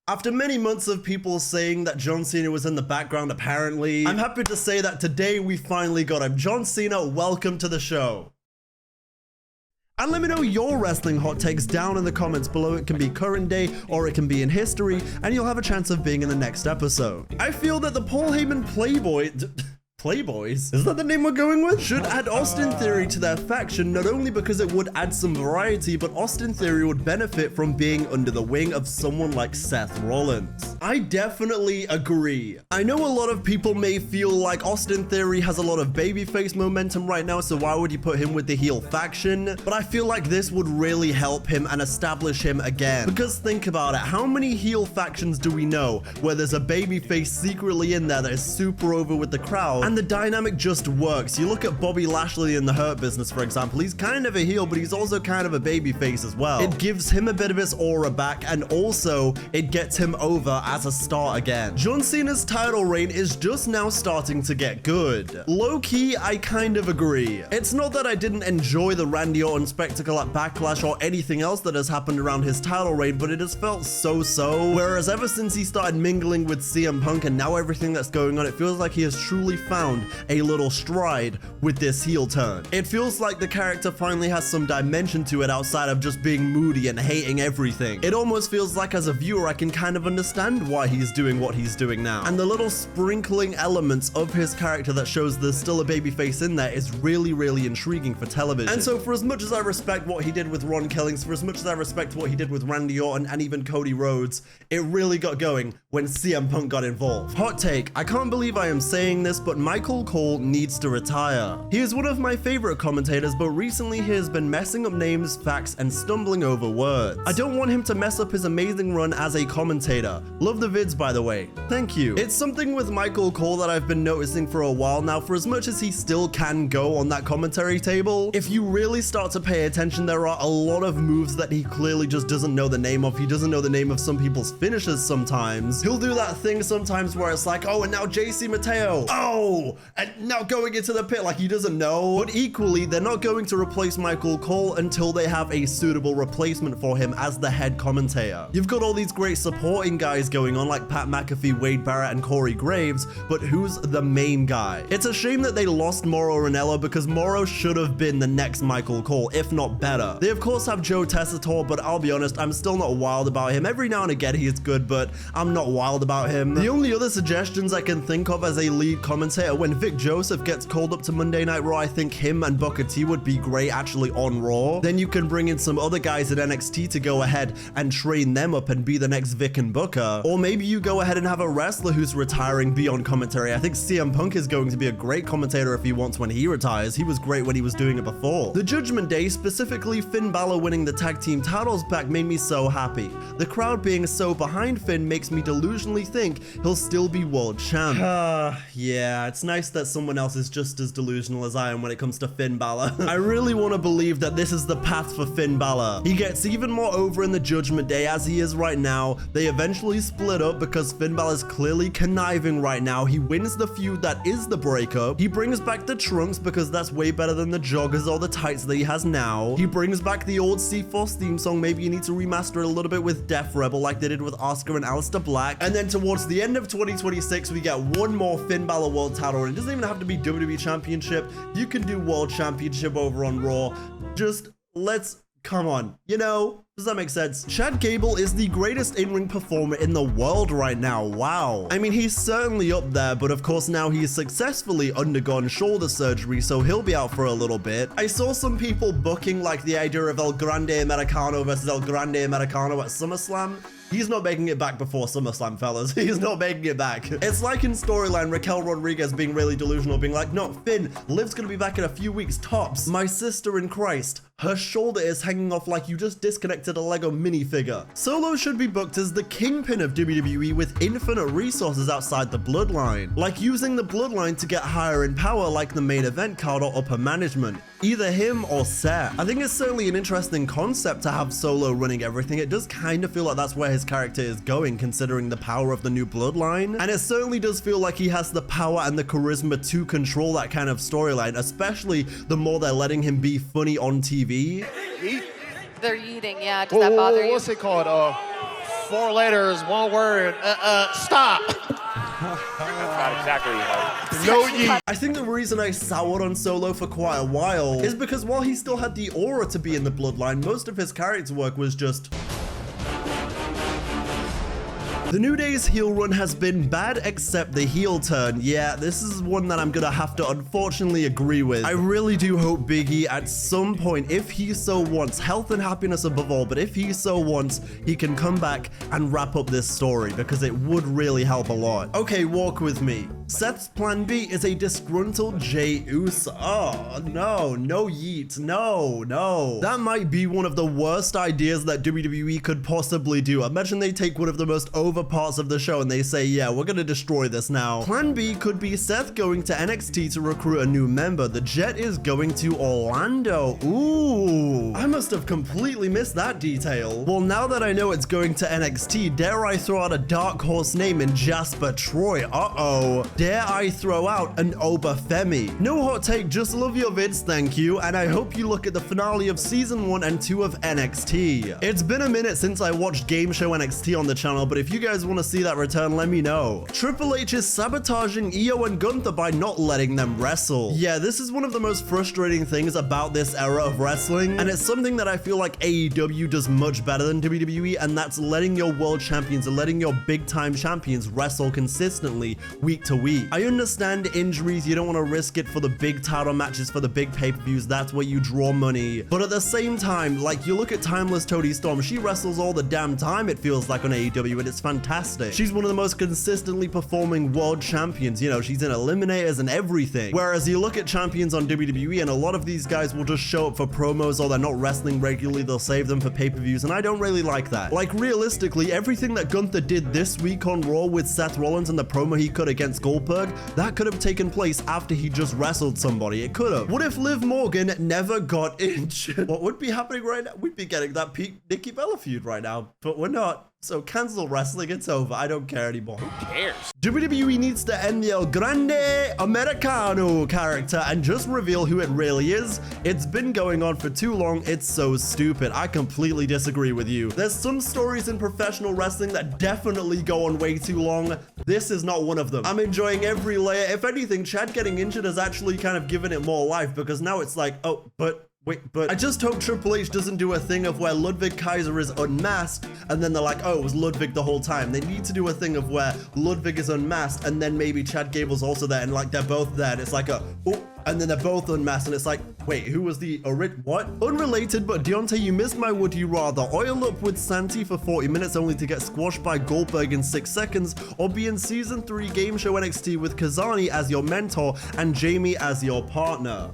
After many months of people saying that John Cena was in the background apparently, I'm happy to say that today we finally got him. John Cena, welcome to the show. And let me know your wrestling hot takes down in the comments below. It can be current day or it can be in history, and you'll have a chance of being in the next episode. I feel that the Paul Heyman Playboys? Is that the name we're going with? Should add Austin Theory to their faction, not only because it would add some variety, but Austin Theory would benefit from being under the wing of someone like Seth Rollins. I definitely agree. I know a lot of people may feel like Austin Theory has a lot of babyface momentum right now, so why would you put him with the heel faction? But I feel like this would really help him and establish him again. Because think about it, how many heel factions do we know where there's a babyface secretly in there that is super over with the crowd, and the dynamic just works? You look at Bobby Lashley in the Hurt Business, for example. He's kind of a heel, but he's also kind of a babyface as well. It gives him a bit of his aura back, and also it gets him over as a star again. John Cena's title reign is just now starting to get good. Low-key, I kind of agree. It's not that I didn't enjoy the Randy Orton spectacle at Backlash or anything else that has happened around his title reign, but it has felt so-so. Whereas ever since he started mingling with CM Punk and now everything that's going on, it feels like he has truly found a little stride with this heel turn. It feels like the character finally has some dimension to it outside of just being moody and hating everything. It almost feels like as a viewer I can kind of understand why he's doing what he's doing now. And the little sprinkling elements of his character that shows there's still a babyface in there is really intriguing for television. And so for as much as I respect what he did with Ron Killings, for as much as I respect what he did with Randy Orton and even Cody Rhodes, it really got going when CM Punk got involved. Hot take, I can't believe I am saying this, but Michael Cole needs to retire. He is one of my favorite commentators, but recently he has been messing up names, facts, and stumbling over words. I don't want him to mess up his amazing run as a commentator. Love the vids, by the way. Thank you. It's something with Michael Cole that I've been noticing for a while now. For as much as he still can go on that commentary table, if you really start to pay attention, there are a lot of moves that he clearly just doesn't know the name of. He doesn't know the name of some people's finishes sometimes. He'll do that thing sometimes where it's like, oh, and now JC Mateo. Oh, and now going into the pit, like he doesn't know. But equally, they're not going to replace Michael Cole until they have a suitable replacement for him as the head commentator. You've got all these great supporting guys going on like Pat McAfee, Wade Barrett, and Corey Graves, but who's the main guy? It's a shame that they lost Mauro Ranallo because Mauro should have been the next Michael Cole, if not better. They of course have Joe Tessitore, but I'll be honest, I'm still not wild about him. Every now and again he is good, but I'm not wild about him. The only other suggestions I can think of as a lead commentator, when Vic Joseph gets called up to Monday Night Raw, I think him and Booker T would be great actually on Raw. Then you can bring in some other guys at NXT to go ahead and train them up and be the next Vic and Booker. Or maybe you go ahead and have a wrestler who's retiring be on commentary. I think CM Punk is going to be a great commentator if he wants when he retires. He was great when he was doing it before. The Judgment Day, specifically Finn Balor winning the tag team titles back, made me so happy. The crowd being so behind Finn makes me delusionally think he'll still be world champ. Yeah, it's nice that someone else is just as delusional as I am when it comes to Finn Balor. I really want to believe that this is the path for Finn Balor. He gets even more over in the Judgment Day as he is right now. They eventually split up because Finn Balor's clearly conniving right now. He wins the feud that is the breakup. He brings back the trunks because that's way better than the joggers or the tights that he has now. He brings back the old C-Force theme song. Maybe you need to remaster it a little bit with Def Rebel like they did with Oscar and Aleister Black. And then towards the end of 2026, we get one more Finn Balor World title, and it doesn't even have to be WWE Championship. You can do World Championship over on Raw. Just let's come on, you know, does that make sense? Chad Gable is the greatest in-ring performer in the world right now. Wow. I mean, he's certainly up there, but of course now he's successfully undergone shoulder surgery, so he'll be out for a little bit. I saw some people booking like the idea of El Grande Americano versus El Grande Americano at SummerSlam. He's not making it back before SummerSlam, fellas. He's not making it back. It's like in storyline, Raquel Rodriguez being really delusional, being like, no, Finn, Liv's gonna be back in a few weeks, tops. My sister in Christ, her shoulder is hanging off like you just disconnected a Lego minifigure. Solo should be booked as the kingpin of WWE with infinite resources outside the bloodline. Like using the bloodline to get higher in power like the main event card or upper management. Either him or Seth. I think it's certainly an interesting concept to have Solo running everything. It does kind of feel like that's where his character is going, considering the power of the new bloodline. And it certainly does feel like he has the power and the charisma to control that kind of storyline, especially the more they're letting him be funny on TV. They're eating, yeah. Does that bother you? What's it called? 4 letters, 1 word. Stop. That's not exactly No yeet. I think the reason I soured on Solo for quite a while is because while he still had the aura to be in the bloodline, most of his character work was just... The New Day's heel run has been bad except the heel turn. Yeah, this is one that I'm gonna have to unfortunately agree with. I really do hope Big E at some point, if he so wants, health and happiness above all, but if he so wants, he can come back and wrap up this story because it would really help a lot. Okay, walk with me. Seth's plan B is a disgruntled Jey Uso. Oh, no yeet, no. That might be one of the worst ideas that WWE could possibly do. Imagine they take one of the most over parts of the show and they say, yeah, we're gonna destroy this now. Plan B could be Seth going to NXT to recruit a new member. The Jet is going to Orlando. Ooh, I must have completely missed that detail. Well, now that I know it's going to NXT, dare I throw out a dark horse name in Jasper Troy? Uh-oh. Dare I throw out an Obafemi? No hot take, just love your vids, thank you, and I hope you look at the finale of season 1 and 2 of NXT. It's been a minute since I watched Game Show NXT on the channel, but if you guys want to see that return, let me know. Triple H is sabotaging Io and Gunther by not letting them wrestle. Yeah, this is one of the most frustrating things about this era of wrestling, and it's something that I feel like AEW does much better than WWE, and that's letting your world champions and letting your big time champions wrestle consistently week to week. I understand injuries, you don't want to risk it for the big title matches, for the big pay-per-views, that's where you draw money. But at the same time, like, you look at Timeless Toni Storm, she wrestles all the damn time, it feels like, on AEW, and it's fantastic. She's one of the most consistently performing world champions, you know, she's in eliminators and everything. Whereas you look at champions on WWE and a lot of these guys will just show up for promos or they're not wrestling regularly, they'll save them for pay-per-views, and I don't really like that. Like, realistically, everything that Gunther did this week on Raw with Seth Rollins and the promo he cut against Goldberg, that could have taken place after he just wrestled somebody. It could have. What if Liv Morgan never got injured? What would be happening right now? We'd be getting that peak Nikki Bella feud right now, but we're not. So cancel wrestling, it's over. I don't care anymore. Who cares? WWE needs to end the El Grande Americano character and just reveal who it really is. It's been going on for too long. It's so stupid. I completely disagree with you. There's some stories in professional wrestling that definitely go on way too long. This is not one of them. I'm enjoying every layer. If anything, Chad getting injured has actually kind of given it more life because now it's like, oh, but I just hope Triple H doesn't do a thing of where Ludwig Kaiser is unmasked and then they're like, oh, it was Ludwig the whole time. They need to do a thing of where Ludwig is unmasked and then maybe Chad Gable's also there and like they're both there and it's like a, oh, and then they're both unmasked and it's like, wait, who was the what? Unrelated, but Deonte, you missed my would you rather oil up with Santi for 40 minutes only to get squashed by Goldberg in 6 seconds, or be in season 3 Game Show NXT with Kazani as your mentor and Jamie as your partner?